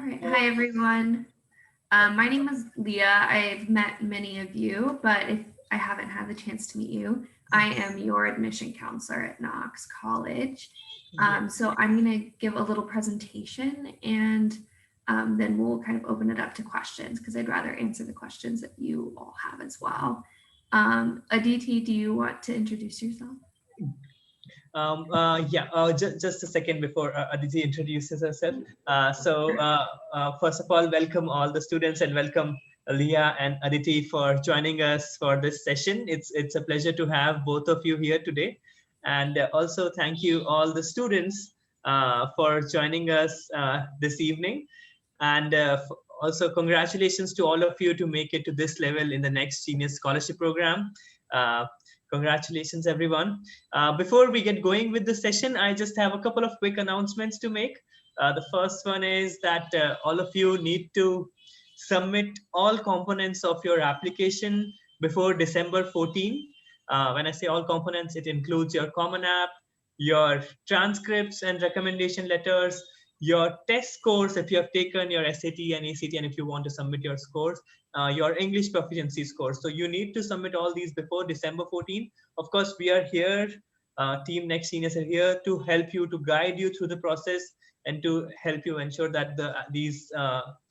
right. Hi, everyone. My name is Leah. I've met many of you, but if I haven't had the chance to meet you, I am your admission counselor at Knox College. So I'm going to give a little presentation and then we'll kind of open it up to questions because I'd rather answer the questions that you all have as well. Aditi, do you want to introduce yourself? Just a second before Aditi introduces herself. First of all, welcome all the students and welcome Leah and Aditi for joining us for this session. It's a pleasure to have both of you here today. And also thank you all the students for joining us this evening. And also congratulations to all of you to make it to this level in the next Genius Scholarship Program. Congratulations, everyone. Before we get going with the session, I just have a couple of quick announcements to make. The first one is that all of you need to submit all components of your application before December 14. When I say all components, it includes your Common App, your transcripts and recommendation letters, your test scores if you have taken your SAT and ACT, and if you want to submit your scores, your English proficiency scores. So you need to submit all these before December 14. Of course, we are here, Team Next Genius are here to help you, to guide you through the process and to help you ensure that these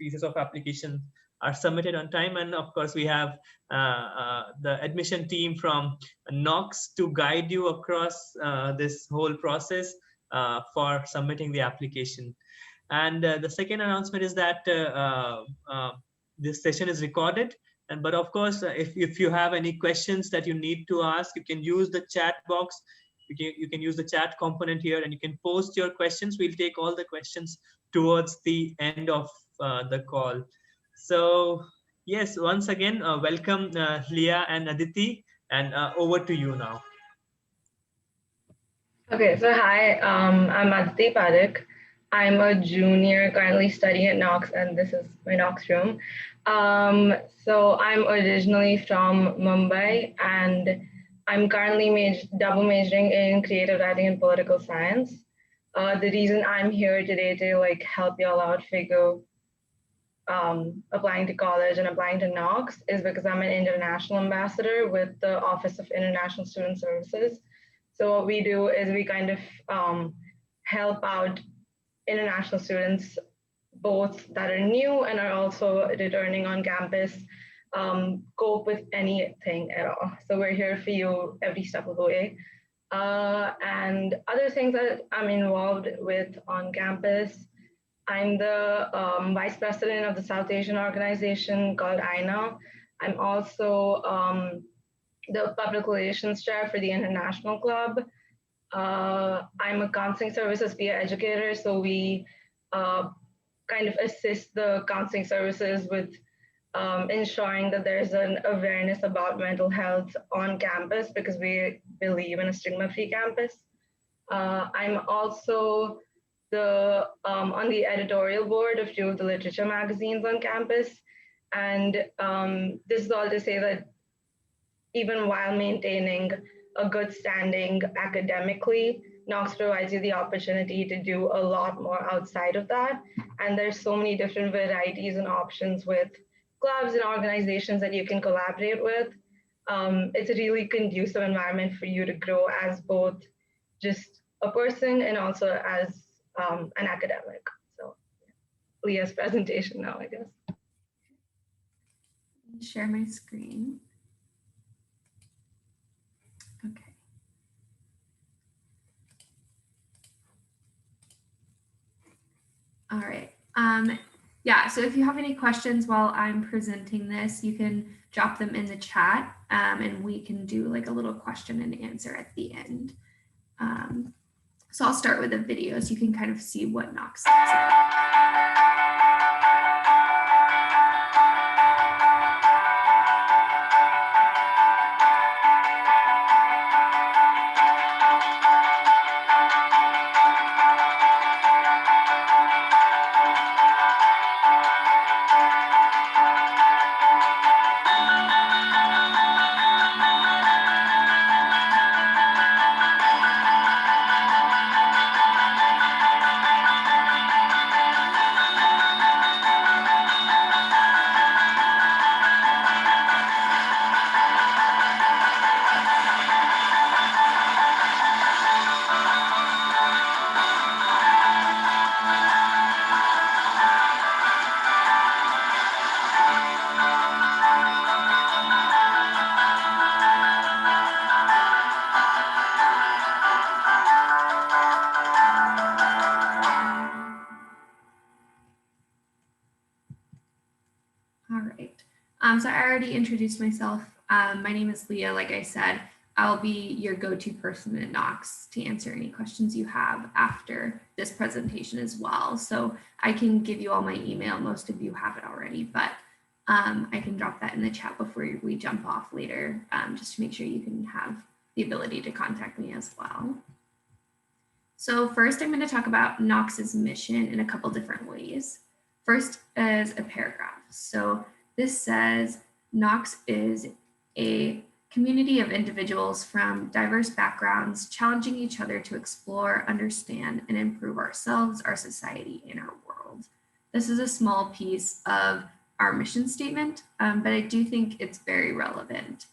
pieces of application are submitted on time. And of course, we have the admission team from Knox to guide you across this whole process for submitting the application. And the second announcement is that this session is recorded. But of course, if you have any questions that you need to ask, you can use the chat box. You can use the chat component here and you can post your questions. We'll take all the questions towards the end of the call. So yes, once again, welcome Leah and Aditi, and over to you now. Okay, so hi, I'm Aditi Parekh. I'm a junior currently studying at Knox, and this is my Knox room. So I'm originally from Mumbai, and I'm currently double majoring in creative writing and political science. The reason I'm here today to help y'all out figure applying to college and applying to Knox is because I'm an international ambassador with the Office of International Student Services. So what we do is we kind of help out international students, both that are new and are also returning on campus, cope with anything at all. So we're here for you every step of the way. And other things that I'm involved with on campus, I'm the vice president of the South Asian organization called INA. I'm also the public relations chair for the International Club. I'm a counseling services peer educator, so we kind of assist the counseling services with ensuring that there's an awareness about mental health on campus because we believe in a stigma-free campus. I'm also on the editorial board of 2 of the literature magazines on campus. And this is all to say that even while maintaining a good standing academically, Knox provides you the opportunity to do a lot more outside of that. And there's so many different varieties and options with clubs and organizations that you can collaborate with. It's a really conducive environment for you to grow as both just a person and also as an academic. So Leah's presentation now, I guess. Share my screen. Okay. All right. Yeah, so if you have any questions while I'm presenting this, you can drop them in the chat and we can do like a little question and answer at the end. So I'll start with a video so you can kind of see what Knox is. All right. So I already introduced myself. My name is Leah. Like I said, I'll be your go-to person at Knox to answer any questions you have after this presentation as well. So I can give you all my email. Most of you have it already, but I can drop that in the chat before we jump off later, just to make sure you can have the ability to contact me as well. So first, I'm going to talk about Knox's mission in a couple different ways. First, as a paragraph. So this says Knox is a community of individuals from diverse backgrounds, challenging each other to explore, understand, and improve ourselves, our society, and our world. This is a small piece of our mission statement, but I do think it's very relevant.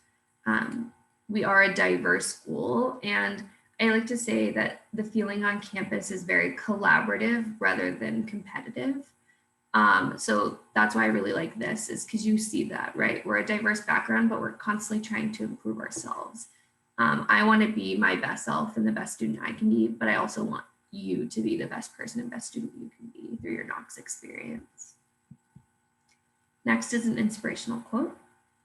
We are a diverse school, and I like to say that the feeling on campus is very collaborative rather than competitive. So that's why I really like this, is because you see that, right? We're a diverse background, but we're constantly trying to improve ourselves. I want to be my best self and the best student I can be, but I also want you to be the best person and best student you can be through your Knox experience. Next is an inspirational quote.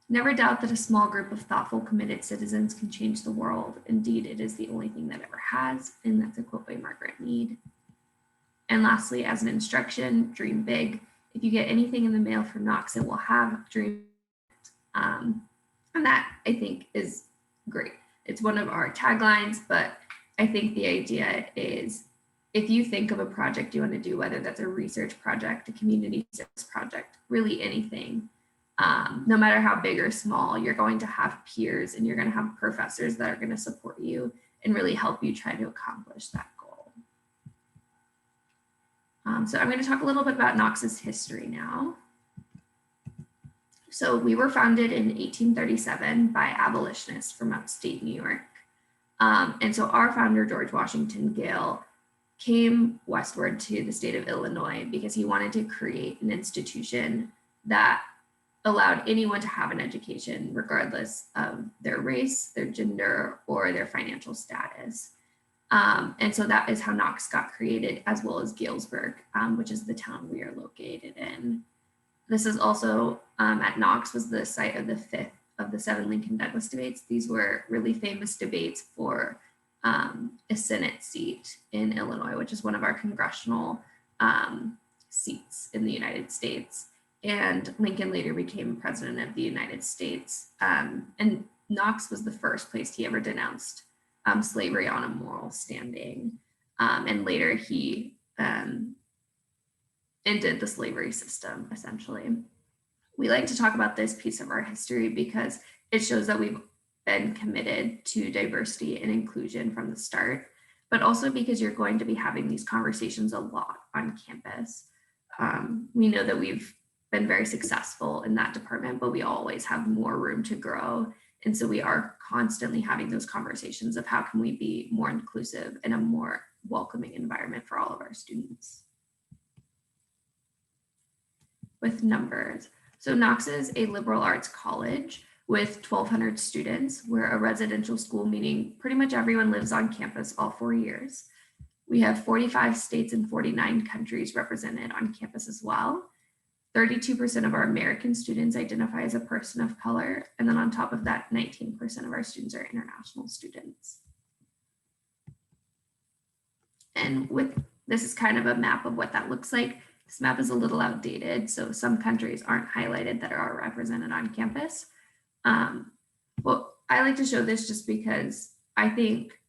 Never doubt that a small group of thoughtful, committed citizens can change the world. Indeed, it is the only thing that ever has. And that's a quote by Margaret Mead. And lastly, as an instruction, dream big. If you get anything in the mail from Knox, it will have dream. And that, I think, is great. It's one of our taglines, but I think the idea is, if you think of a project you want to do, whether that's a research project, a community service project, really anything, no matter how big or small, you're going to have peers and you're going to have professors that are going to support you and really help you try to accomplish that goal. So I'm going to talk a little bit about Knox's history now. So we were founded in 1837 by abolitionists from upstate New York. And so our founder, George Washington Gale, came westward to the state of Illinois because he wanted to create an institution that allowed anyone to have an education, regardless of their race, their gender, or their financial status. And so that is how Knox got created, as well as Guildsburg, which is the town we are located in. This is also, at Knox, was the site of the fifth of the 7 Lincoln Douglas debates. These were really famous debates for a Senate seat in Illinois, which is one of our congressional seats in the United States. And Lincoln later became president of the United States. And Knox was the first place he ever denounced slavery on a moral standing. And later he ended the slavery system, essentially. We like to talk about this piece of our history because it shows that we've been committed to diversity and inclusion from the start, but also because you're going to be having these conversations a lot on campus. We know that we've been very successful in that department, but we always have more room to grow. And so we are constantly having those conversations of how can we be more inclusive and a more welcoming environment for all of our students. With numbers. So Knox is a liberal arts college with 1,200 students. We're a residential school, meaning pretty much everyone lives on campus all 4 years. We have 45 states and 49 countries represented on campus as well. 32% of our American students identify as a person of color. And then on top of that, 19% of our students are international students. And this is kind of a map of what that looks like. This map is a little outdated, so some countries aren't highlighted that are represented on campus. Well, I like to show this just because I think,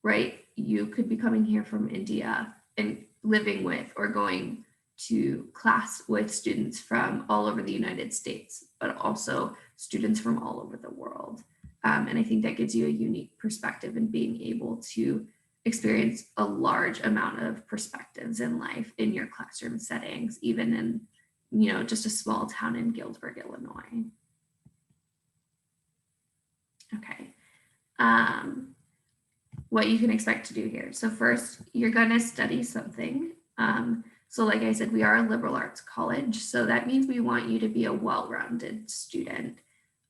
right, you could be coming here from India and living with or going to class with students from all over the United States, but also students from all over the world. And I think that gives you a unique perspective in being able to experience a large amount of perspectives in life in your classroom settings, even in, just a small town in Guildsburg, Illinois. Okay. What you can expect to do here. So first, you're going to study something. So like I said, we are a liberal arts college. So that means we want you to be a well-rounded student.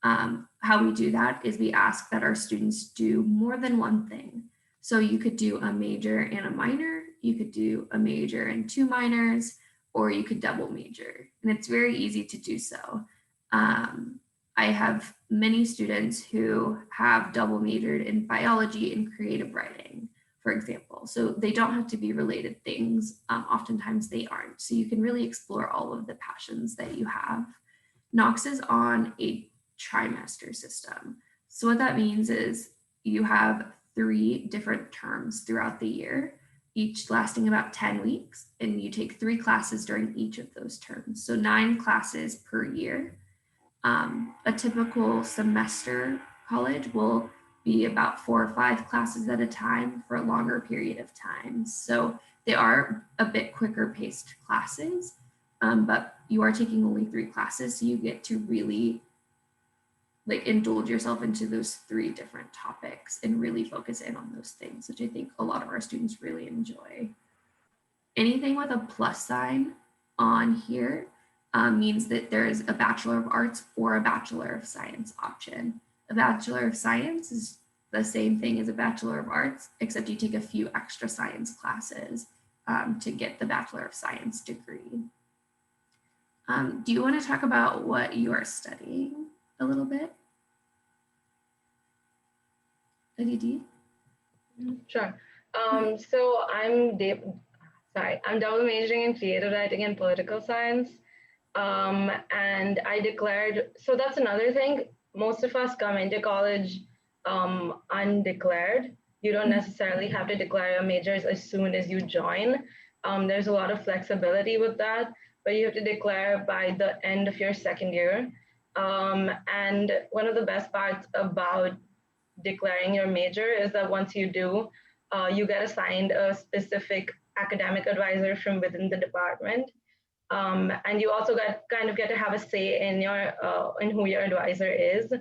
How we do that is we ask that our students do more than one thing. So you could do a major and a minor. You could do a major and 2 minors, or you could double major, and it's very easy to do so. I have many students who have double majored in biology and creative writing, for example. So they don't have to be related things. Oftentimes they aren't. So you can really explore all of the passions that you have. Knox is on a trimester system. So what that means is you have 3 different terms throughout the year, each lasting about 10 weeks, and you take 3 classes during each of those terms. So 9 classes per year. A typical semester college will be about 4 or 5 classes at a time for a longer period of time. So they are a bit quicker paced classes, but you are taking only 3 classes, so you get to really like indulge yourself into those 3 different topics and really focus in on those things, which I think a lot of our students really enjoy. Anything with a plus sign on here means that there is a Bachelor of Arts or a Bachelor of Science option. A Bachelor of Science is the same thing as a Bachelor of Arts, except you take a few extra science classes to get the Bachelor of Science degree. Do you want to talk about what you're studying a little bit? Aditi? Sure. So I'm double majoring in creative writing and political science. And I declared, so that's another thing. Most of us come into college undeclared. You don't necessarily have to declare your majors as soon as you join. There's a lot of flexibility with that, but you have to declare by the end of your second year. And one of the best parts about declaring your major is that once you do, you get assigned a specific academic advisor from within the department. And you also get to have a say in your in who your advisor is,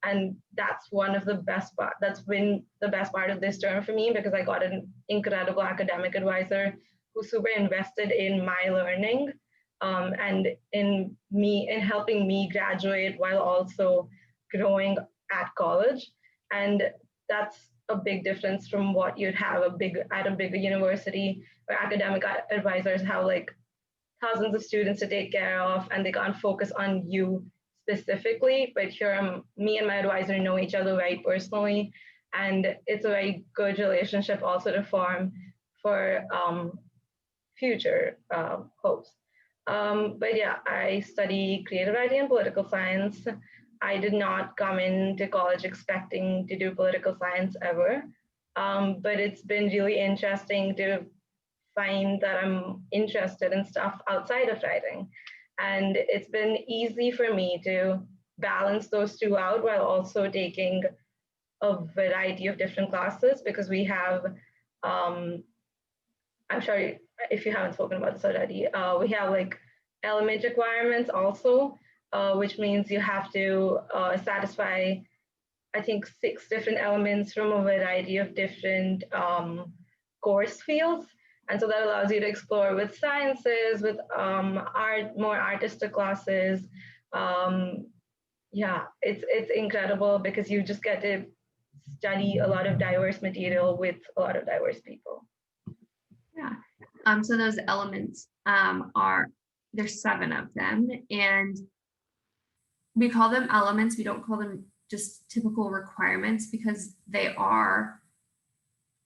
and that's one of the best part. That's been the best part of this term for me, because I got an incredible academic advisor who's super invested in my learning and in helping me graduate while also growing at college. And that's a big difference from what you'd have at a bigger university, where academic advisors have like thousands of students to take care of and they can't focus on you specifically. But here, me and my advisor know each other very personally, and it's a very good relationship also to form for future hopes. But yeah, I study creative writing and political science. I did not come into college expecting to do political science ever, but it's been really interesting to find that I'm interested in stuff outside of writing. And it's been easy for me to balance those 2 out while also taking a variety of different classes, because we have, I'm sure if you haven't spoken about this already, we have like element requirements also, which means you have to satisfy, I think, 6 different elements from a variety of different course fields. And so that allows you to explore with sciences, with art, more artistic classes. Yeah, it's incredible because you just get to study a lot of diverse material with a lot of diverse people. Yeah. So those elements there's 7 of them, and we call them elements. We don't call them just typical requirements, because they are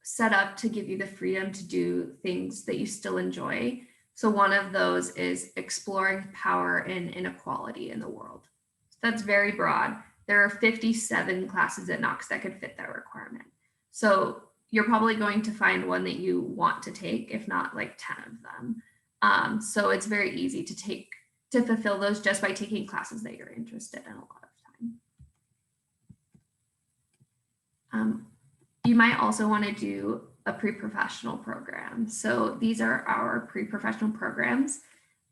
set up to give you the freedom to do things that you still enjoy. So one of those is exploring power and inequality in the world. So that's very broad. There are 57 classes at Knox that could fit that requirement. So you're probably going to find one that you want to take, if not like 10 of them. So it's very easy to fulfill those just by taking classes that you're interested in a lot of time. You might also want to do a pre-professional program. So these are our pre-professional programs.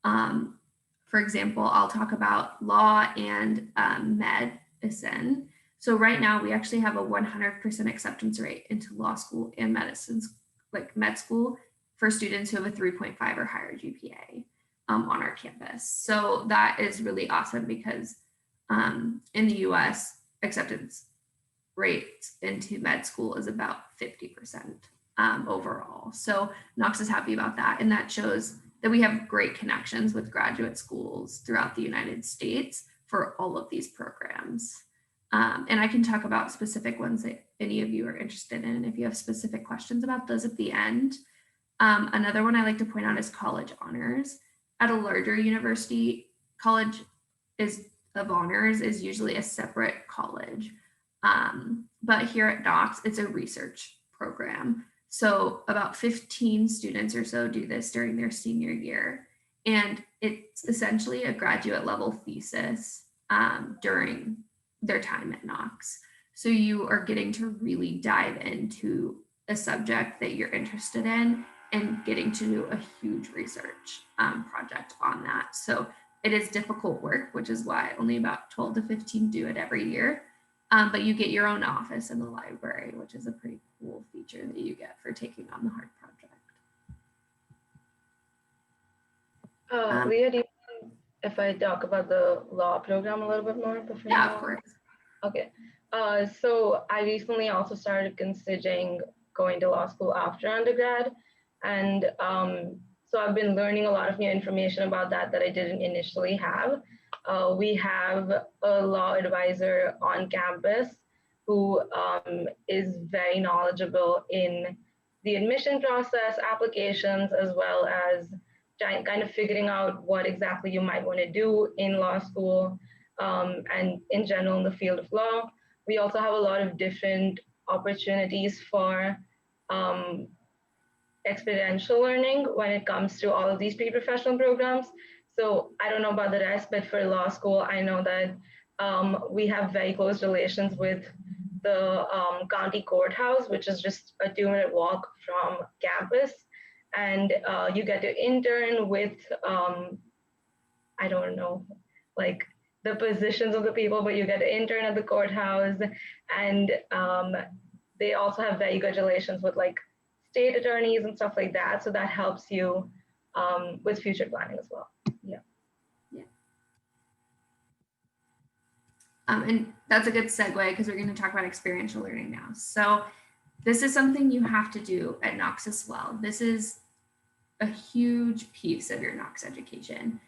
For example, I'll talk about law and medicine. So right now we actually have a 100% acceptance rate into law school and medicine, like med school, for students who have a 3.5 or higher GPA on our campus. So that is really awesome, because in the US, acceptance rate into med school is about 50% overall. So Knox is happy about that. And that shows that we have great connections with graduate schools throughout the United States for all of these programs. And I can talk about specific ones that any of you are interested in if you have specific questions about those at the end. Another one I like to point out is college honors. At a larger university, college of honors is usually a separate college. But here at Knox, it's a research program. So about 15 students or so do this during their senior year. And it's essentially a graduate level thesis during their time at Knox. So you are getting to really dive into a subject that you're interested in and getting to do a huge research project on that. So it is difficult work, which is why only about 12 to 15 do it every year. But you get your own office in the library, which is a pretty cool feature that you get for taking on the hard project. Leah, do you mind if I talk about the law program a little bit more? Yeah, of course. Okay. So I recently also started considering going to law school after undergrad. And so I've been learning a lot of new information about that I didn't initially have. We have a law advisor on campus who is very knowledgeable in the admission process, applications, as well as kind of figuring out what exactly you might want to do in law school and in general in the field of law. We also have a lot of different opportunities for experiential learning when it comes to all of these pre-professional programs. So I don't know about the rest, but for law school, I know that we have very close relations with the county courthouse, which is just a 2-minute walk from campus. And you get to intern with, I don't know, like the positions of the people, but you get to intern at the courthouse. And they also have very good relations with like state attorneys and stuff like that. So that helps you with future planning as well. Yeah. And that's a good segue because we're going to talk about experiential learning now. So this is something you have to do at Knox as well. This is a huge piece of your Knox education.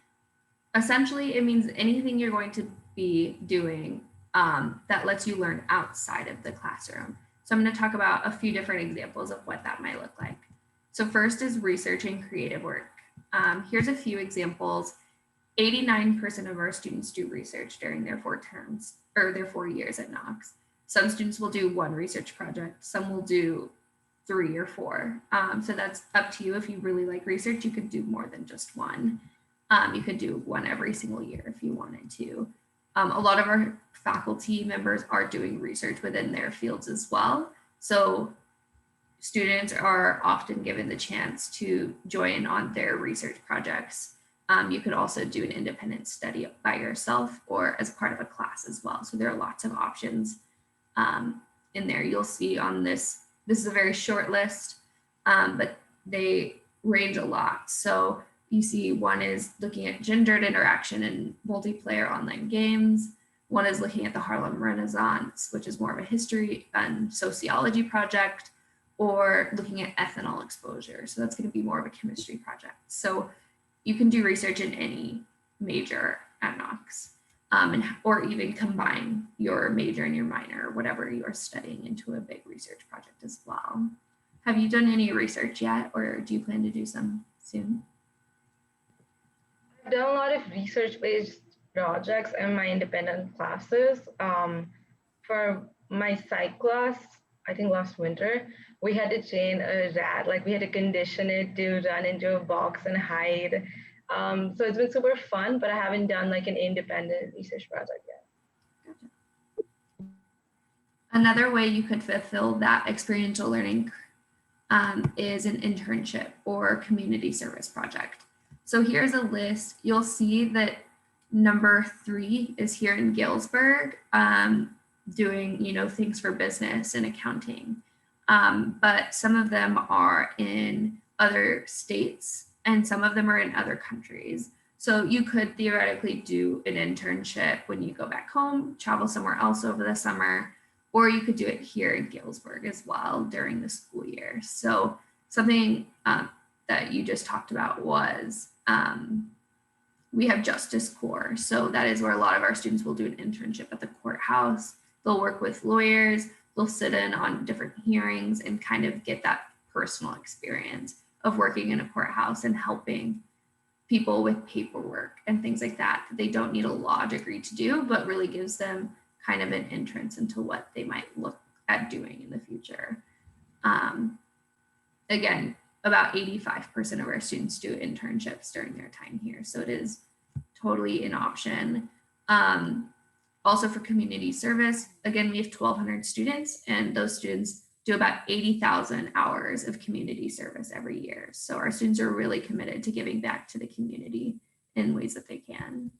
Essentially, it means anything you're going to be doing that lets you learn outside of the classroom. So I'm going to talk about a few different examples of what that might look like. So first is research and creative work. Here's a few examples. 89% of our students do research during their 4 terms or their 4 years at Knox. Some students will do 1 research project, some will do 3 or 4. So that's up to you. If you really like research, you could do more than just 1. You could do 1 every single year if you wanted to. A lot of our faculty members are doing research within their fields as well. So students are often given the chance to join on their research projects. You could also do an independent study by yourself or as part of a class as well. So there are lots of options in there. You'll see on this is a very short list, but they range a lot. So you see one is looking at gendered interaction in multiplayer online games. One is looking at the Harlem Renaissance, which is more of a history and sociology project, or looking at ethanol exposure. So that's going to be more of a chemistry project. So you can do research in any major at Knox, or even combine your major and your minor, whatever you are studying, into a big research project as well. Have you done any research yet, or do you plan to do some soon? I've done a lot of research-based projects in my independent classes. For my psych class, I think last winter, we had to train a rat, like we had to condition it to run into a box and hide. So it's been super fun, but I haven't done like an independent research project yet. Gotcha. Another way you could fulfill that experiential learning is an internship or community service project. So here's a list. You'll see that number 3 is here in Guildsburg, doing things for business and accounting. But some of them are in other states and some of them are in other countries. So you could theoretically do an internship when you go back home, travel somewhere else over the summer, or you could do it here in Guildsburg as well during the school year. So something that you just talked about was we have Justice Corps. So that is where a lot of our students will do an internship at the courthouse. They'll work with lawyers, they'll sit in on different hearings and kind of get that personal experience of working in a courthouse and helping people with paperwork and things like that they don't need a law degree to do, but really gives them kind of an entrance into what they might look at doing in the future. Again, about 85% of our students do internships during their time here. So it is totally an option. Also for community service, again, we have 1,200 students, and those students do about 80,000 hours of community service every year. So our students are really committed to giving back to the community in ways that they can.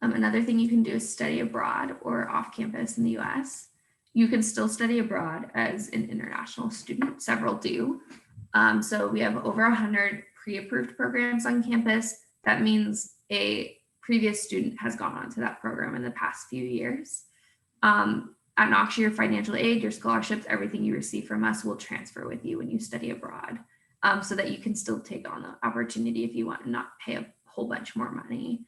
Another thing you can do is study abroad or off campus in the US. You can still study abroad as an international student. Several do. So we have over 100 pre-approved programs on campus. That means a previous student has gone on to that program in the past few years. At Knox, your financial aid, your scholarships, everything you receive from us will transfer with you when you study abroad, so that you can still take on the opportunity if you want and not pay a whole bunch more money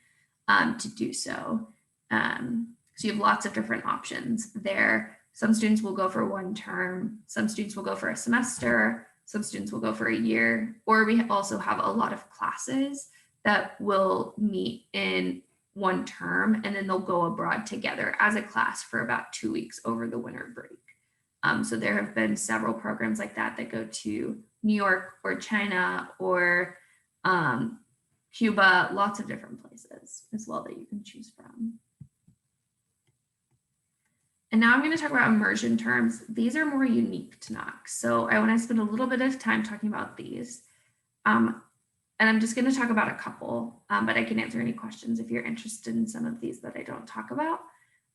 to do so. So you have lots of different options there. Some students will go for 1 term, some students will go for a semester, some students will go for a year, or we also have a lot of classes that will meet in 1 term, and then they'll go abroad together as a class for about 2 weeks over the winter break. So there have been several programs like that that go to New York or China or Cuba, lots of different places as well that you can choose from. And now I'm going to talk about immersion terms. These are more unique to Knox. So I want to spend a little bit of time talking about these. And I'm just going to talk about a couple, but I can answer any questions if you're interested in some of these that I don't talk about.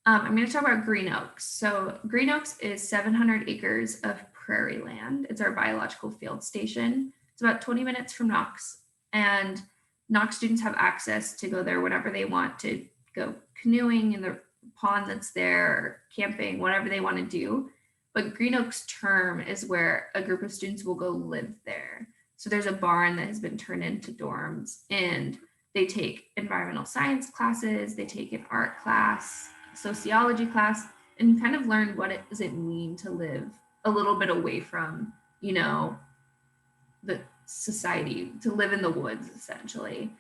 I'm going to talk about Green Oaks. So Green Oaks is 700 acres of prairie land. It's our biological field station. It's about 20 minutes from Knox, and Knox students have access to go there whenever they want to go canoeing in the pond that's there, or camping, whatever they want to do. But Green Oaks term is where a group of students will go live there. So there's a barn that has been turned into dorms, and they take environmental science classes, they take an art class, sociology class, and kind of learn what it does it mean to live a little bit away from, you know, the society, to live in the woods essentially.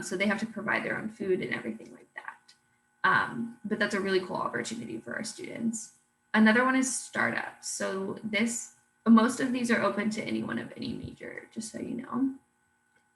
So they have to provide their own food and everything like that. But that's a really cool opportunity for our students. Another one is startups. So most of these are open to anyone of any major, just so you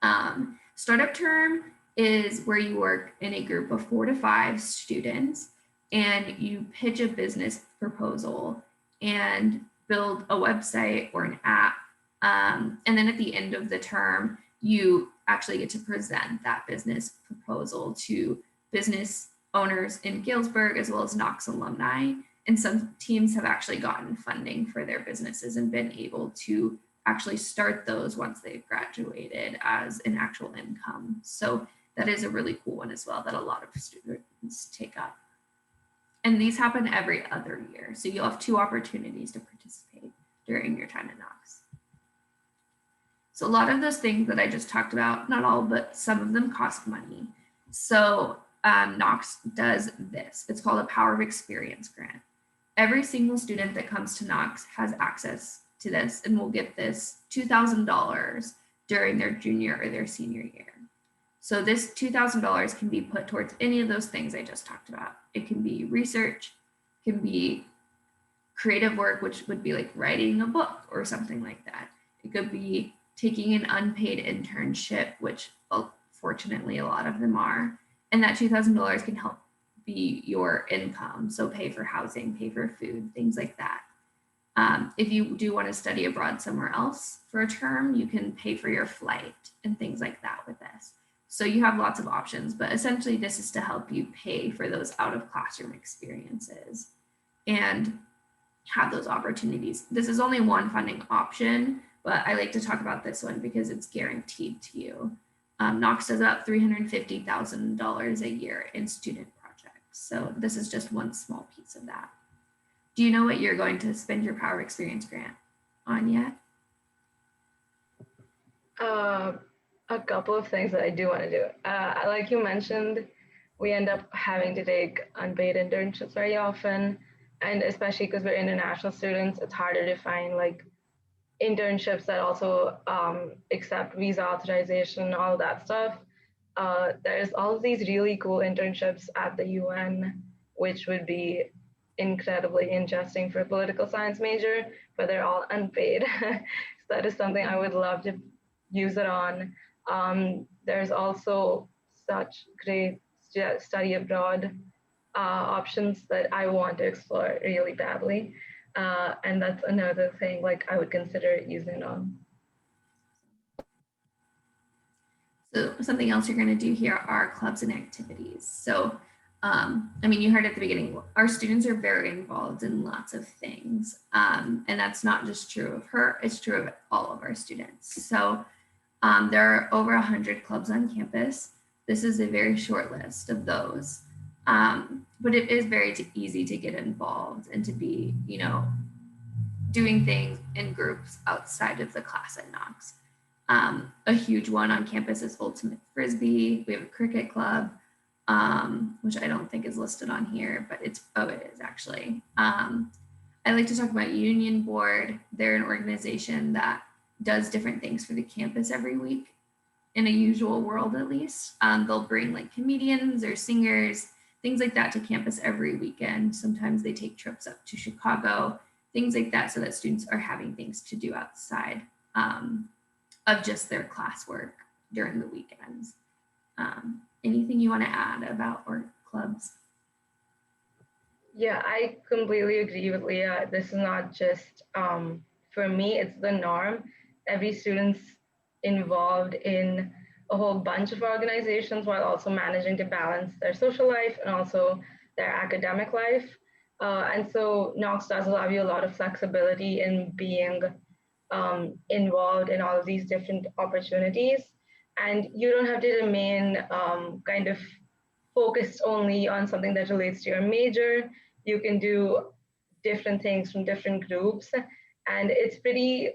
know. Startup term is where you work in a group of 4 to 5 students, and you pitch a business proposal and build a website or an app. And then at the end of the term, you actually get to present that business proposal to business owners in Guildsburg as well as Knox alumni. And some teams have actually gotten funding for their businesses and been able to actually start those once they've graduated as an actual income. So that is a really cool one as well that a lot of students take up. And these happen every other year. So you'll have 2 opportunities to participate during your time at Knox. So a lot of those things that I just talked about, not all, but some of them cost money. So Knox does this. It's called a Power of Experience grant. Every single student that comes to Knox has access to this and will get this $2,000 during their junior or their senior year. So this $2,000 can be put towards any of those things I just talked about. It can be research, it can be creative work, which would be like writing a book or something like that. It could be taking an unpaid internship, which fortunately a lot of them are. And that $2,000 can help be your income. So pay for housing, pay for food, things like that. If you do want to study abroad somewhere else for a term, you can pay for your flight and things like that with this. So you have lots of options, but essentially this is to help you pay for those out of classroom experiences and have those opportunities. This is only one funding option, but I like to talk about this one because it's guaranteed to you. Knox does about $350,000 a year in student projects. So this is just one small piece of that. Do you know what you're going to spend your Power of Experience grant on yet? Uh, a couple of things that I do want to do. Like you mentioned, we end up having to take unpaid internships very often, and especially because we're international students, it's harder to find like internships that also accept visa authorization, all that stuff. There's all of these really cool internships at the UN, which would be incredibly interesting for a political science major, but they're all unpaid. So that is something I would love to use it on. There's also such great study abroad options that I want to explore really badly. And that's another thing like I would consider using it on. So something else you're going to do here are clubs and activities. So, I mean, you heard at the beginning, our students are very involved in lots of things. And that's not just true of her, it's true of all of our students. So there are over 100 clubs on campus. This is a very short list of those. But it is very easy to get involved and to be, you know, doing things in groups outside of the class at Knox. A huge one on campus is Ultimate Frisbee. We have a cricket club, which I don't think is listed on here, but it is actually. I like to talk about Union Board. They're an organization that does different things for the campus every week, in a usual world at least. They'll bring like comedians or singers, things like that to campus every weekend. Sometimes they take trips up to Chicago, things like that, so that students are having things to do outside of just their classwork during the weekends. Anything you want to add about our clubs? Yeah, I completely agree with Leah. This is not just for me, it's the norm. Every student's involved in a whole bunch of organizations while also managing to balance their social life and also their academic life. And so Knox does allow you a lot of flexibility in being involved in all of these different opportunities. And you don't have to remain kind of focused only on something that relates to your major. You can do different things from different groups. And it's pretty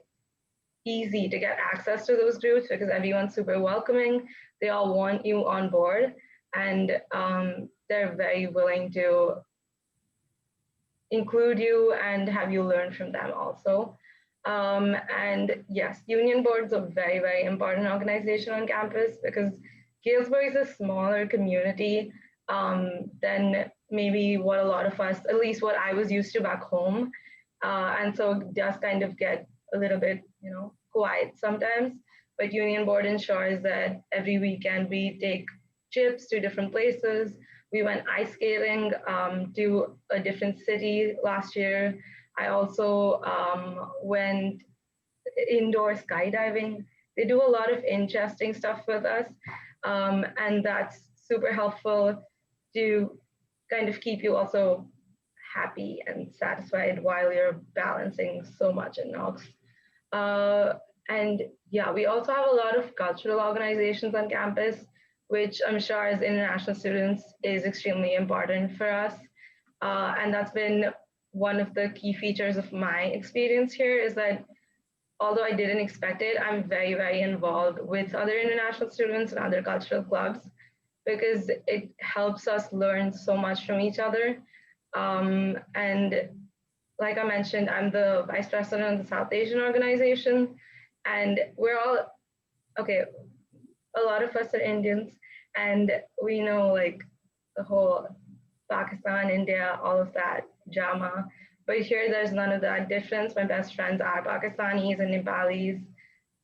easy to get access to those groups because everyone's super welcoming. They all want you on board, and they're very willing to include you and have you learn from them also. And yes, union boards are very, very important organization on campus because Guildsburg is a smaller community than maybe what a lot of us, at least what I was used to back home. And so it does kind of get a little bit, you know, quiet sometimes. But union board ensures that every weekend we take trips to different places. We went ice skating to a different city last year. I also went indoor skydiving. They do a lot of interesting stuff with us. And that's super helpful to kind of keep you also happy and satisfied while you're balancing so much in Knox. And yeah, we also have a lot of cultural organizations on campus, which I'm sure as international students is extremely important for us. And that's been one of the key features of my experience here is that although I didn't expect it, I'm very, very involved with other international students and other cultural clubs because it helps us learn so much from each other. And like I mentioned, I'm the vice president of the South Asian organization, and we're all, okay, a lot of us are Indians, and we know like the whole Pakistan, India, all of that drama. But here, there's none of that difference. My best friends are Pakistanis and Nepalis.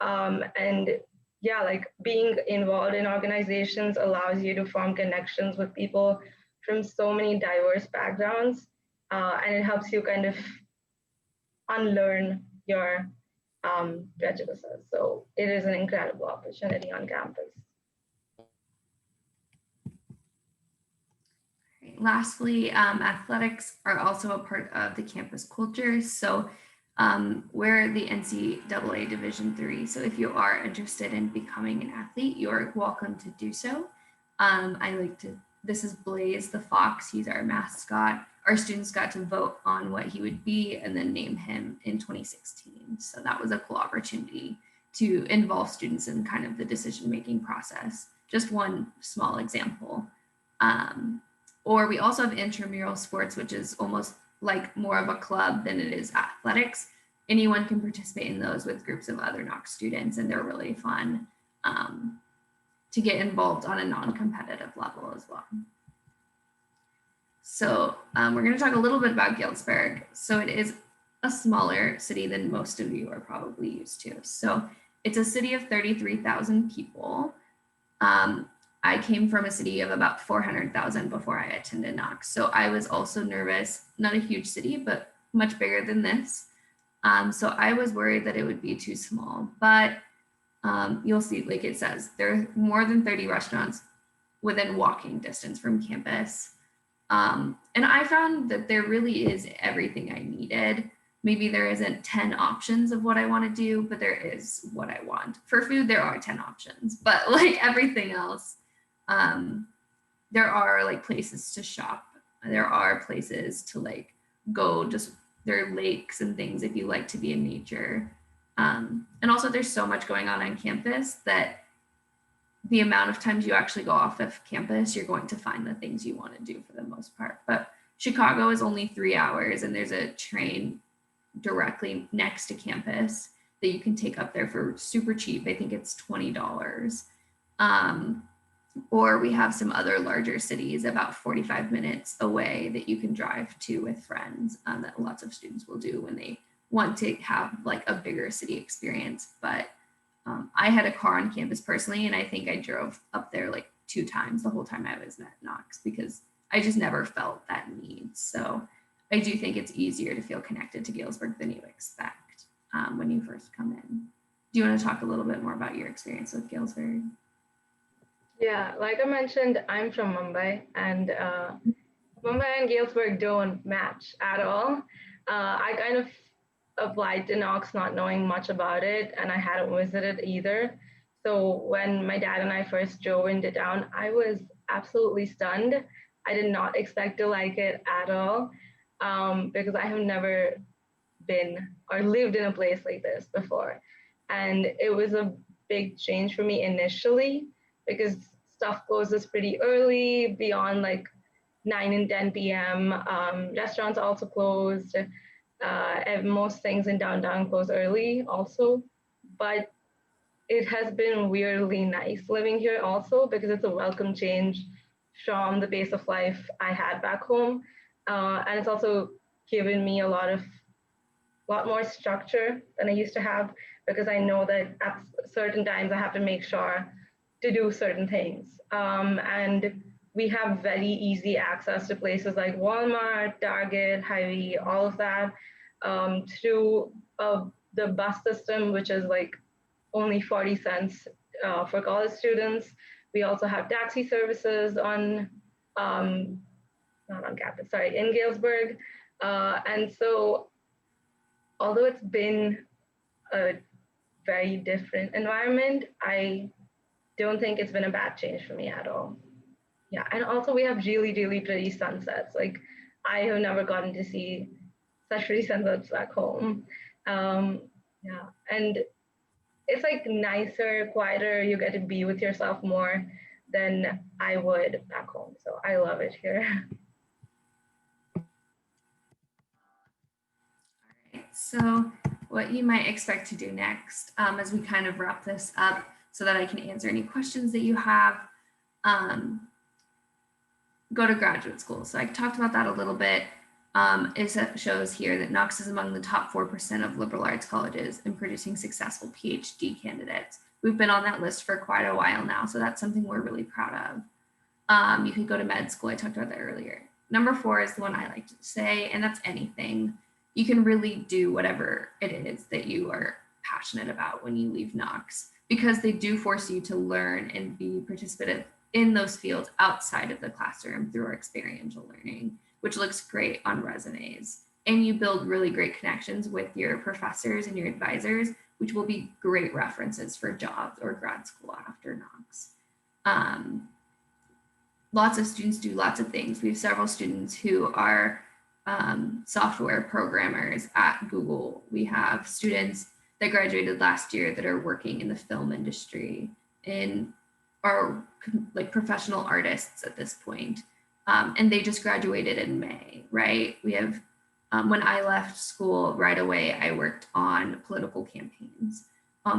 And yeah, like being involved in organizations allows you to form connections with people from so many diverse backgrounds. And it helps you kind of unlearn your prejudices. So it is an incredible opportunity on campus. Lastly, athletics are also a part of the campus culture. So we're the NCAA Division III. So if you are interested in becoming an athlete, you're welcome to do so. This is Blaze the Fox. He's our mascot. Our students got to vote on what he would be and then name him in 2016. So that was a cool opportunity to involve students in kind of the decision-making process. Just one small example. Or we also have intramural sports, which is almost like more of a club than it is athletics. Anyone can participate in those with groups of other Knox students, and they're really fun to get involved on a non-competitive level as well. So we're going to talk a little bit about Guildsburg. So it is a smaller city than most of you are probably used to. So it's a city of 33,000 people. I came from a city of about 400,000 before I attended Knox. So I was also nervous, not a huge city, but much bigger than this. So I was worried that it would be too small, but you'll see, like it says, there are more than 30 restaurants within walking distance from campus. And I found that there really is everything I needed. Maybe there isn't 10 options of what I want to do, but there is what I want. For food, there are 10 options, but like everything else, there are like places to shop. There are places to like go, just there are lakes and things if you like to be in nature. And also there's so much going on campus that the amount of times you actually go off of campus, you're going to find the things you want to do for the most part. But Chicago is only 3 hours and there's a train directly next to campus that you can take up there for super cheap. I think it's $20. Or we have some other larger cities about 45 minutes away that you can drive to with friends that lots of students will do when they want to have like a bigger city experience. But I had a car on campus personally, and I think I drove up there like 2 times the whole time I was at Knox because I just never felt that need. So I do think it's easier to feel connected to Guildsburg than you expect when you first come in. Do you want to talk a little bit more about your experience with Guildsburg? Yeah, like I mentioned, I'm from Mumbai, and Mumbai and Guildsburg don't match at all. I kind of applied to Knox not knowing much about it, and I hadn't visited either. So when my dad and I first drove into town, I was absolutely stunned. I did not expect to like it at all because I have never been or lived in a place like this before. And it was a big change for me initially because stuff closes pretty early, beyond like 9 and 10 p.m. Restaurants also closed. And most things in downtown close early also. But it has been weirdly nice living here also because it's a welcome change from the pace of life I had back home. And it's also given me a lot more structure than I used to have because I know that at certain times I have to make sure to do certain things. And we have very easy access to places like Walmart, Target, Hy-Vee, all of that through the bus system, which is like only 40 cents for college students. We also have taxi services on, not on campus, sorry, in Guildsburg. And so, although it's been a very different environment, I don't think it's been a bad change for me at all. Yeah, and also we have really, really pretty sunsets. Like I have never gotten to see such pretty sunsets back home. Yeah, and it's like nicer, quieter. You get to be with yourself more than I would back home. So I love it here. So what you might expect to do next as we kind of wrap this up so that I can answer any questions that you have, go to graduate school. So I talked about that a little bit. It shows here that Knox is among the top 4% of liberal arts colleges in producing successful PhD candidates. We've been on that list for quite a while now, so that's something we're really proud of. You could go to med school. I talked about that earlier. Number 4 is the one I like to say, and that's anything. You can really do whatever it is that you are passionate about when you leave Knox, because they do force you to learn and be participative in those fields outside of the classroom through our experiential learning, which looks great on resumes. And you build really great connections with your professors and your advisors, which will be great references for jobs or grad school after Knox. Lots of students do lots of things. We have several students who are software programmers at Google. We have students that graduated last year that are working in the film industry and are like professional artists at this point. And they just graduated in May, right? We have, when I left school right away, I worked on political campaigns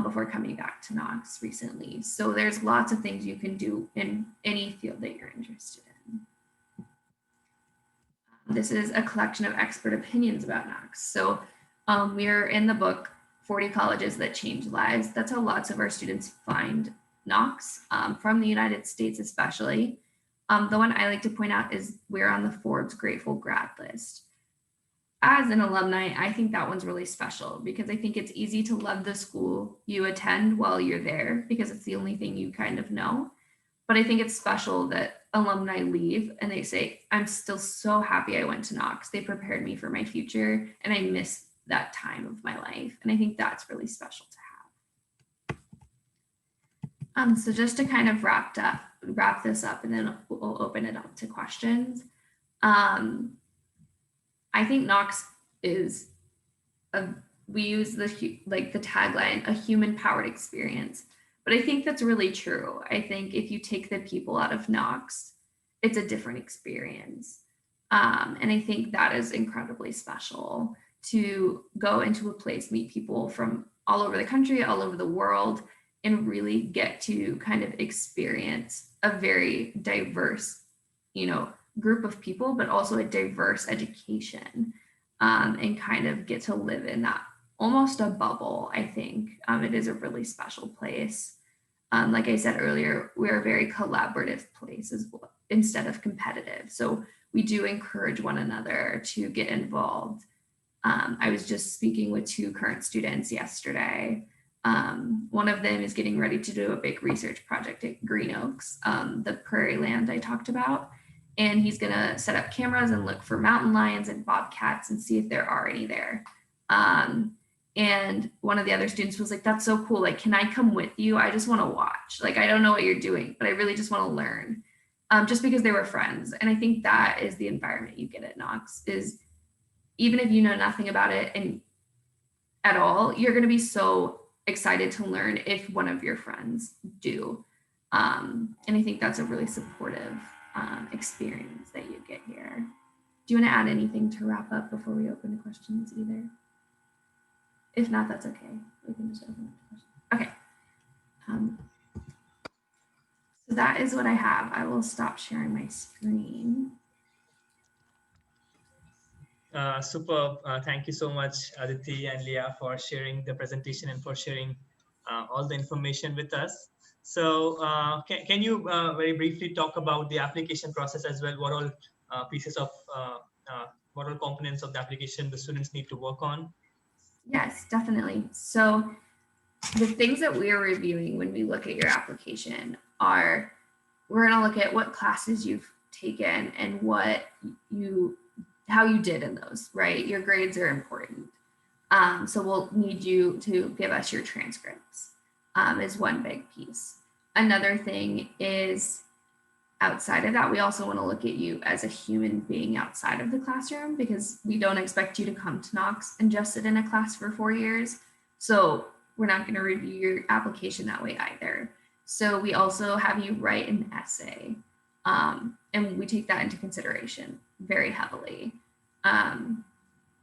before coming back to Knox recently. So there's lots of things you can do in any field that you're interested in. This is a collection of expert opinions about Knox. So we're in the book 40 Colleges That Change Lives. That's how lots of our students find Knox, from the United States especially. The one I like to point out is we're on the Forbes Grateful Grad list. As an alumni, I think that one's really special because I think it's easy to love the school you attend while you're there because it's the only thing you kind of know. But I think it's special that alumni leave and they say, I'm still so happy I went to Knox. They prepared me for my future and I miss that time of my life. And I think that's really special to have. So just to kind of wrap this up and then we'll open it up to questions. I think Knox is we use the tagline, a human powered experience. But I think that's really true. I think if you take the people out of Knox, it's a different experience. And I think that is incredibly special to go into a place, meet people from all over the country, all over the world, and really get to kind of experience a very diverse, group of people, but also a diverse education, and kind of get to live in that almost a bubble. I think it is a really special place. Like I said earlier, we're a very collaborative place instead of competitive. So we do encourage one another to get involved. I was just speaking with 2 current students yesterday. One of them is getting ready to do a big research project at Green Oaks, the prairie land I talked about. And he's going to set up cameras and look for mountain lions and bobcats and see if there are any there. And one of the other students was like, that's so cool. Like, can I come with you? I just want to watch. Like, I don't know what you're doing, but I really just want to learn, just because they were friends. And I think that is the environment you get at Knox is even if you know nothing about it and at all, you're going to be so excited to learn if one of your friends do. And I think that's a really supportive experience that you get here. Do you want to add anything to wrap up before we open to questions either? If not, that's okay. We can just open up to questions. Okay. So that is what I have. I will stop sharing my screen. Superb. Thank you so much, Aditi and Leah, for sharing the presentation and for sharing all the information with us. So can you very briefly talk about the application process as well? What all pieces of, what all components of the application the students need to work on? Yes, definitely. So the things that we are reviewing when we look at your application are, we're going to look at what classes you've taken and how you did in those, right? Your grades are important. So we'll need you to give us your transcripts, is one big piece. Another thing is outside of that, we also want to look at you as a human being outside of the classroom because we don't expect you to come to Knox and just sit in a class for 4 years. So we're not going to review your application that way either. So we also have you write an essay, and we take that into consideration very heavily.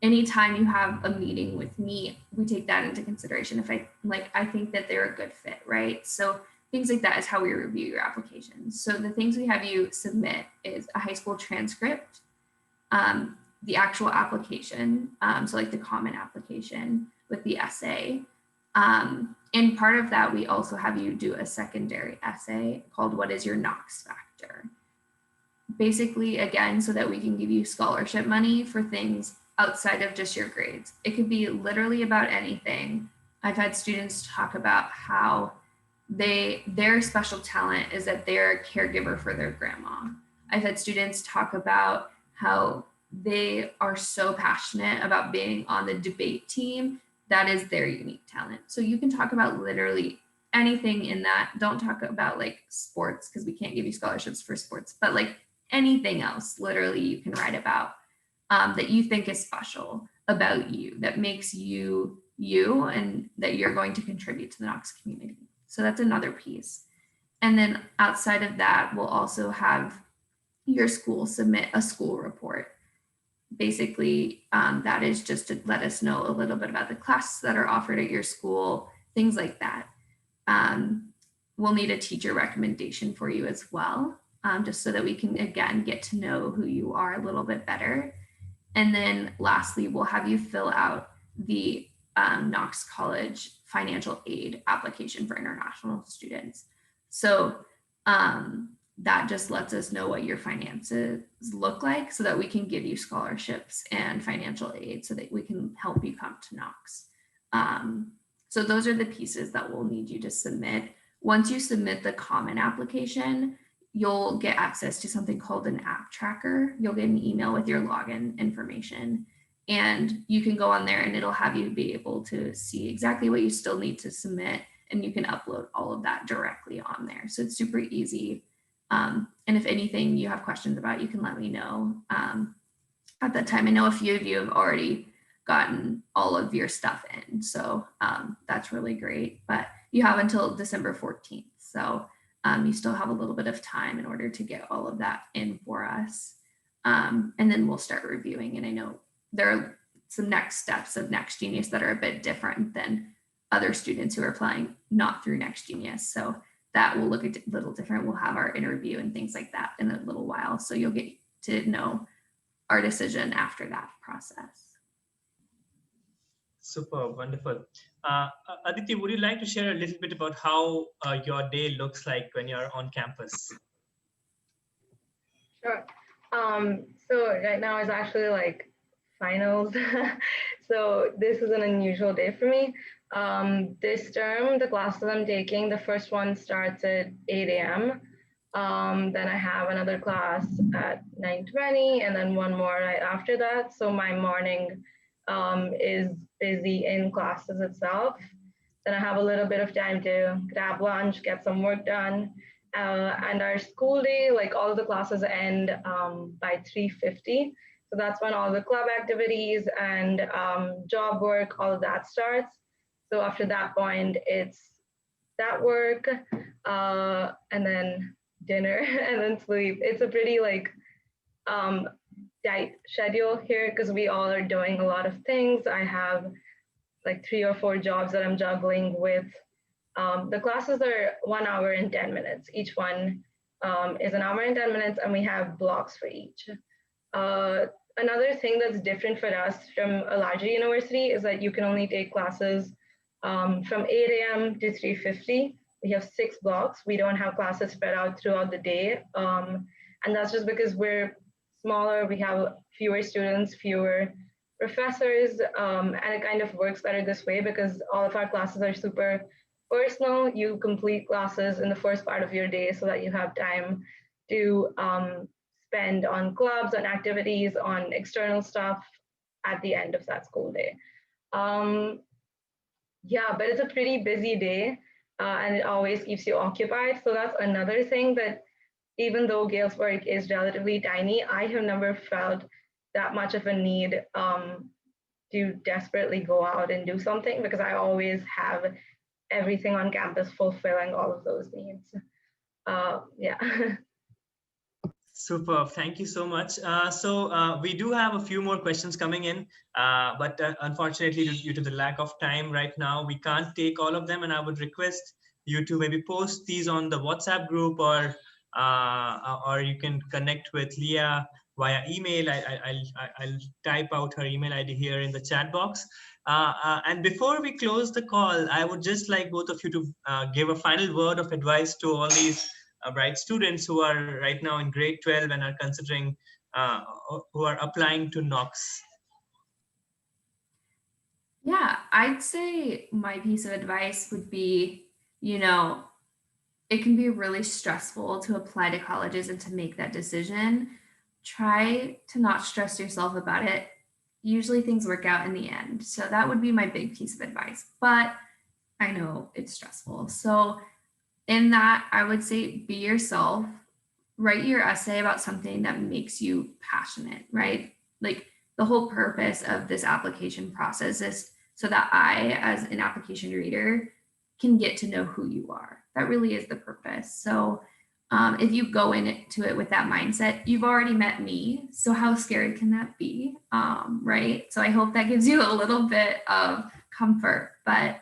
Anytime you have a meeting with me, we take that into consideration. If I think that they're a good fit, right? So things like that is how we review your application. So the things we have you submit is a high school transcript, the actual application, so like the common application with the essay. And part of that, we also have you do a secondary essay called What is Your Knox Factor? Basically, again, so that we can give you scholarship money for things outside of just your grades. It could be literally about anything. I've had students talk about how their special talent is that they're a caregiver for their grandma. I've had students talk about how they are so passionate about being on the debate team. That is their unique talent. So you can talk about literally anything in that. Don't talk about like sports because we can't give you scholarships for sports, but like anything else, literally you can write about that you think is special about you, that makes you you and that you're going to contribute to the Knox community. So that's another piece. And then outside of that, we'll also have your school submit a school report. Basically, that is just to let us know a little bit about the classes that are offered at your school, things like that. We'll need a teacher recommendation for you as well, just so that we can, again, get to know who you are a little bit better. And then lastly, we'll have you fill out the Knox College financial aid application for international students. So that just lets us know what your finances look like so that we can give you scholarships and financial aid so that we can help you come to Knox. So those are the pieces that we'll need you to submit. Once you submit the common application, you'll get access to something called an app tracker. You'll get an email with your login information, and you can go on there and it'll have you be able to see exactly what you still need to submit, and you can upload all of that directly on there. So it's super easy. And if anything you have questions about, you can let me know at that time. I know a few of you have already gotten all of your stuff in, so that's really great, but you have until December 14th. So you still have a little bit of time in order to get all of that in for us. And then we'll start reviewing. And I know there are some next steps of Next Genius that are a bit different than other students who are applying not through Next Genius. So that will look a little different. We'll have our interview and things like that in a little while. So you'll get to know our decision after that process. Super, wonderful. Aditi, would you like to share a little bit about how your day looks like when you're on campus? Sure. So right now is actually like finals. So this is an unusual day for me. This term, the classes I'm taking, the first one starts at 8 a.m. Then I have another class at 9:20 and then one more right after that. So my morning is busy in classes itself. Then I have a little bit of time to grab lunch, get some work done. And our school day, like all of the classes end by 3:50. So that's when all the club activities and job work, all of that starts. So after that point, it's that work and then dinner and then sleep. It's a pretty like tight schedule here because we all are doing a lot of things. I have like 3 or 4 jobs that I'm juggling with. The classes are 1 hour and 10 minutes. Each one is 1 hour and 10 minutes, and we have blocks for each. Another thing that's different for us from a larger university is that you can only take classes from 8 a.m. to 3:50. We have 6 blocks. We don't have classes spread out throughout the day. And that's just because we're smaller. We have fewer students, fewer professors, and it kind of works better this way because all of our classes are super personal. You complete classes in the first part of your day so that you have time to spend on clubs, on activities, on external stuff at the end of that school day. Yeah, but it's a pretty busy day and it always keeps you occupied. So that's another thing that even though Guildsburg is relatively tiny, I have never felt that much of a need to desperately go out and do something because I always have everything on campus fulfilling all of those needs. Yeah. Super, thank you so much. So we do have a few more questions coming in, but unfortunately, due to the lack of time right now, we can't take all of them. And I would request you to maybe post these on the WhatsApp group, or you can connect with Leah via email. I'll type out her email ID here in the chat box. And before we close the call, I would just like both of you to give a final word of advice to all these bright students who are right now in grade 12 and are considering, who are applying to Knox. Yeah, I'd say my piece of advice would be, it can be really stressful to apply to colleges and to make that decision. Try to not stress yourself about it. Usually things work out in the end. So that would be my big piece of advice. But I know it's stressful. So in that, I would say be yourself. Write your essay about something that makes you passionate, right? Like the whole purpose of this application process is so that I, as an application reader, can get to know who you are. That really is the purpose. So if you go into it with that mindset, you've already met me. So how scary can that be? Right. So I hope that gives you a little bit of comfort. But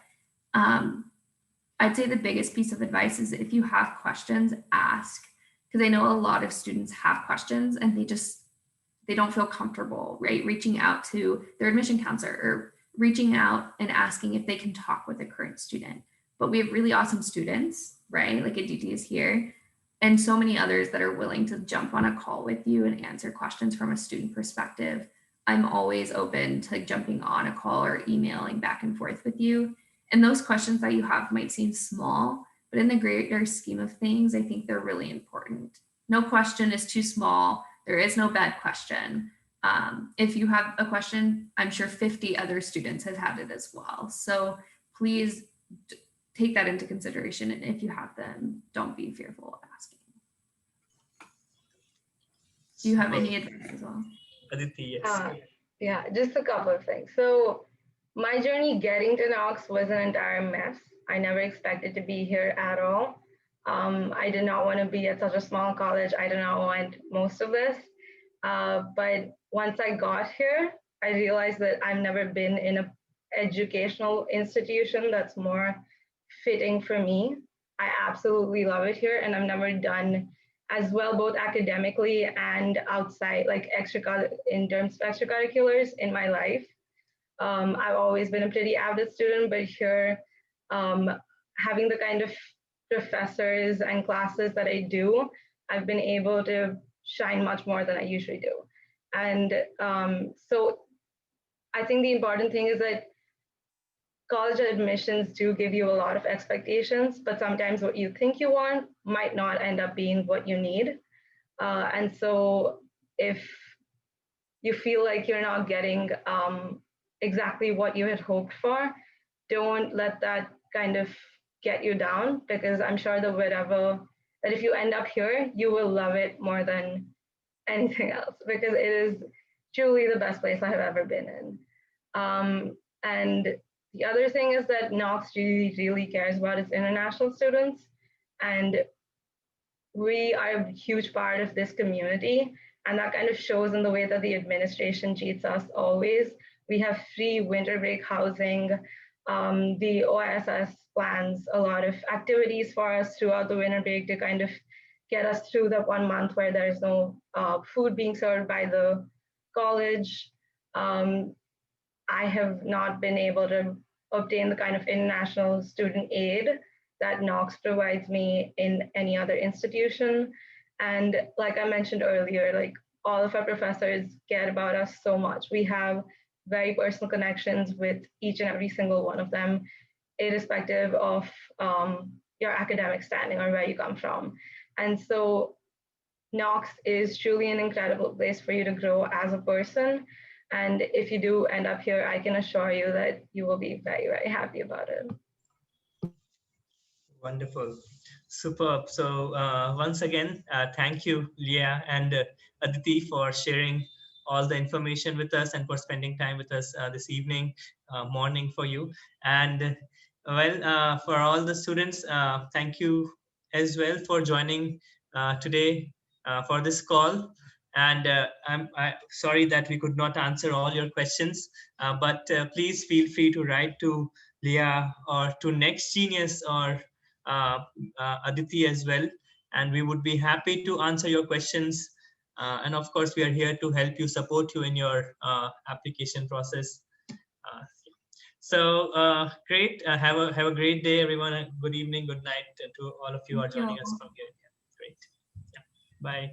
I'd say the biggest piece of advice is if you have questions, ask. Because I know a lot of students have questions and they don't feel comfortable, right? Reaching out to their admission counselor or reaching out and asking if they can talk with a current student. But we have really awesome students, right? Like Aditi is here, and so many others that are willing to jump on a call with you and answer questions from a student perspective. I'm always open to jumping on a call or emailing back and forth with you. And those questions that you have might seem small, but in the greater scheme of things, I think they're really important. No question is too small. There is no bad question. If you have a question, I'm sure 50 other students have had it as well. So please take that into consideration. And if you have them, don't be fearful of asking. Do you have any advice as well? Aditi, yes. Yeah, just a couple of things. So my journey getting to Knox was an entire mess. I never expected to be here at all. I did not want to be at such a small college. I did not want most of this. But once I got here, I realized that I've never been in an educational institution that's more fitting for me. I absolutely love it here, and I've never done as well both academically and outside, like in terms of extracurriculars in my life. I've always been a pretty avid student, but here, having the kind of professors and classes that I do, I've been able to shine much more than I usually do. And so I think the important thing is that college admissions do give you a lot of expectations, but sometimes what you think you want might not end up being what you need. And so if you feel like you're not getting exactly what you had hoped for, don't let that kind of get you down, because I'm sure that if you end up here, you will love it more than anything else, because it is truly the best place I have ever been in. And the other thing is that Knox really, really cares about its international students. And we are a huge part of this community. And that kind of shows in the way that the administration treats us always. We have free winter break housing. The OISS plans a lot of activities for us throughout the winter break to kind of get us through that 1 month where there's no food being served by the college. I have not been able to obtain the kind of international student aid that Knox provides me in any other institution. And like I mentioned earlier, like all of our professors care about us so much. We have very personal connections with each and every single one of them, irrespective of your academic standing or where you come from. And so Knox is truly an incredible place for you to grow as a person. And if you do end up here, I can assure you that you will be very, very happy about it. Wonderful. Superb. So once again, thank you, Leah and Aditi, for sharing all the information with us and for spending time with us this evening, morning for you. And for all the students, thank you as well for joining today for this call. And I'm sorry that we could not answer all your questions, but please feel free to write to Leah or to Next Genius or Aditi as well, and we would be happy to answer your questions. And of course, we are here to help you, support you in your application process. Great. Have a great day, everyone. Good evening, good night to all of you who are joining us from here. Great. Yeah. Bye.